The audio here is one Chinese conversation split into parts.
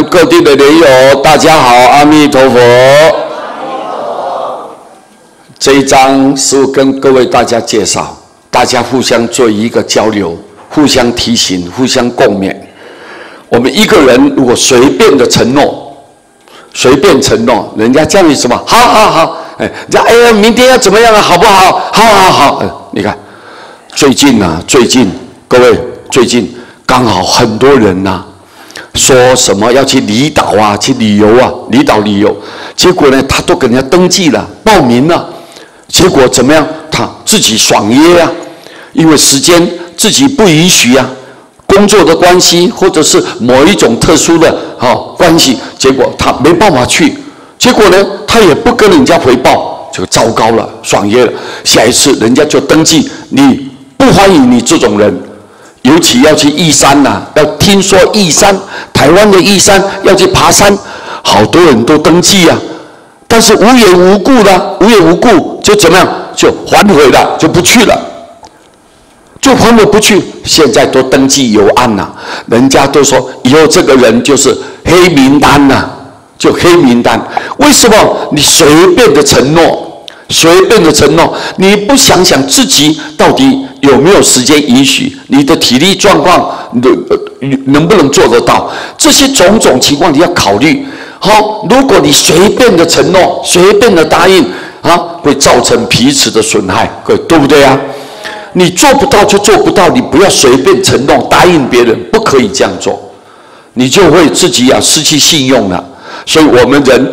各地的莲友，大家好，阿弥陀佛。这一章是跟各位大家介绍，大家互相做一个交流，互相提醒，互相共勉。我们一个人如果随便的承诺，人家叫你什么？好好好，哎，呀，明天要怎么样啊？好不好？好，你看，最近各位，最近刚好很多人呐。说什么要去离岛啊，去旅游啊，离岛旅游，结果呢，他都给人家登记了，报名了，结果怎么样？他自己爽约啊，因为时间自己不允许啊，工作的关系或者是某一种特殊的关系，结果他没办法去，结果呢，他也不跟人家回报，就糟糕了，爽约了，下一次人家就登记，你不欢迎你这种人。尤其要去义山呐，要听说义山，台湾的义山要去爬山，好多人都登记啊，但是无缘无故就怎么样，就反悔了，就不去了，就反悔不去。现在都登记有案呐，人家都说以后这个人就是黑名单呐，就黑名单。为什么？你随便的承诺，你不想想自己到底有没有时间允许，你的体力状况能不能做得到？这些种种情况你要考虑。如果你随便的承诺，随便的答应会造成彼此的损害，对不对啊？你做不到就做不到，你不要随便承诺答应别人，不可以这样做，你就会自己失去信用了。所以我们人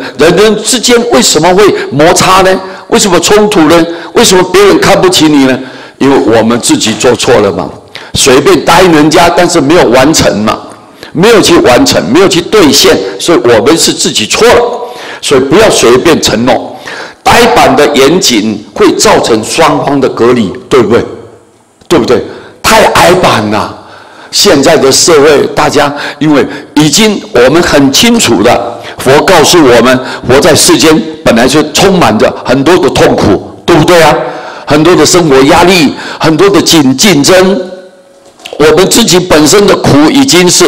之间为什么会摩擦呢？为什么冲突呢？为什么别人看不起你呢？因为我们自己做错了嘛，随便答应人家，但是没有完成嘛，没有去完成，没有去兑现，所以我们是自己错了。所以不要随便承诺，呆板的严谨会造成双方的隔离，对不对？对不对？太矮板了。现在的社会，大家因为已经我们很清楚的，佛告诉我们，活在世间本来就充满着很多的痛苦，对不对啊？很多的生活压力，很多的竞争，我们自己本身的苦已经是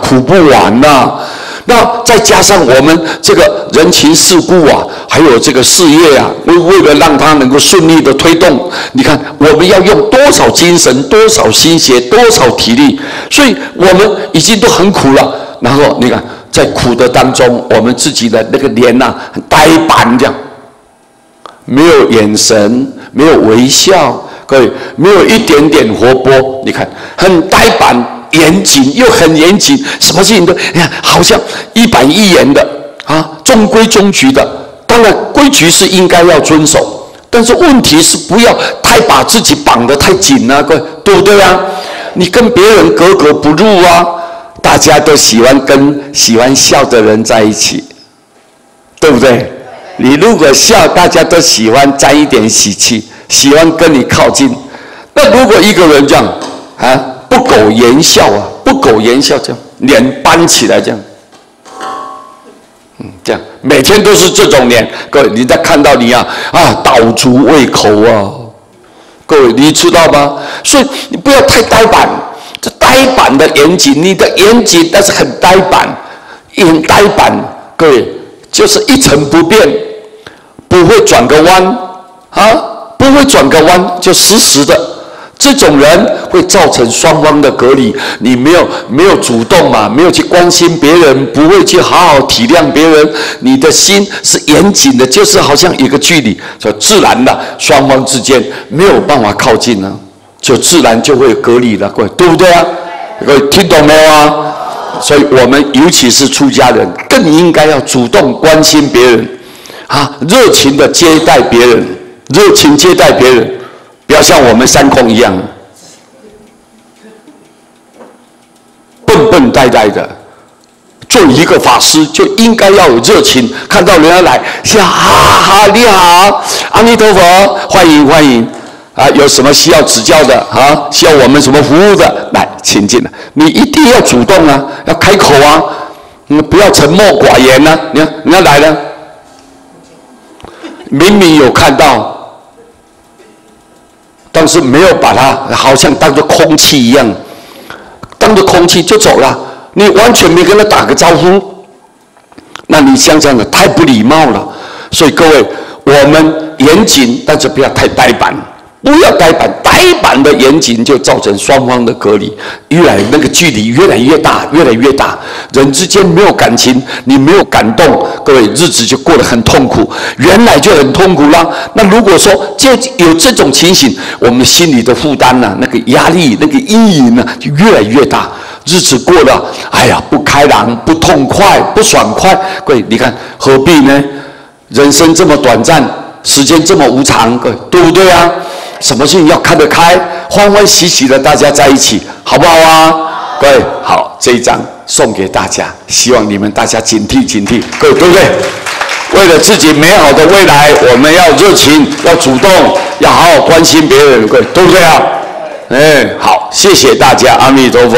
苦不完了。那再加上我们这个人情世故啊，还有这个事业啊，为了让它能够顺利的推动，你看我们要用多少精神、多少心血、多少体力，所以我们已经都很苦了。然后你看，在苦的当中，我们自己的那个脸很呆板这样，没有眼神，没有微笑，各位没有一点点活泼，你看很呆板。严谨又很严谨，什么事情都好像一板一眼的中规中矩的。当然规矩是应该要遵守，但是问题是不要太把自己绑得太紧啊，各位，对不对啊？你跟别人格格不入啊，大家都喜欢跟喜欢笑的人在一起，对不对？你如果笑，大家都喜欢沾一点喜气，喜欢跟你靠近。那如果一个人这样不苟言笑这样，脸搬起来这样，这样每天都是这种脸，各位，人家看到你倒足胃口啊，各位，你知道吗？所以你不要太呆板，这呆板的严谨，你的严谨但是很呆板，各位就是一成不变，不会转个弯不会转个弯，就死死的。这种人会造成双方的隔离，你没有主动嘛，没有去关心别人，不会去好好体谅别人，你的心是严谨的，就是好像有个距离，就自然的双方之间没有办法靠近了，就自然就会隔离了，各位，对不对啊？各位听懂没有啊？所以我们尤其是出家人，更应该要主动关心别人，热情的接待别人，不要像我们三空一样笨笨呆呆的。做一个法师就应该要有热情，看到人家来，笑你好，阿弥陀佛，欢迎有什么需要指教的需要我们什么服务的，来请进来。你一定要主动要开口不要沉默寡言你看人家来了，明明有看到。但是没有把它好像当作空气一样，当作空气就走了，你完全没跟他打个招呼，那你像这样的太不礼貌了。所以各位，我们严谨，但是不要太呆板。不要呆板，呆板的严谨就造成双方的隔离，那个距离越来越大，越来越大。人之间没有感情，你没有感动，各位日子就过得很痛苦。原来就很痛苦啦。那如果说就有这种情形，我们心里的负担呢，那个压力、那个阴影呢，就越来越大。日子过得，哎呀，不开朗、不痛快、不爽快。各位，你看何必呢？人生这么短暂，时间这么无常，各位，对不对啊？什么事情要看得开，欢欢喜喜的大家在一起，好不好啊？各位，好，这一张送给大家，希望你们大家警惕警惕，各位对不对？为了自己美好的未来，我们要热情，要主动，要好好关心别人，各位对不对啊？好，谢谢大家，阿弥陀佛。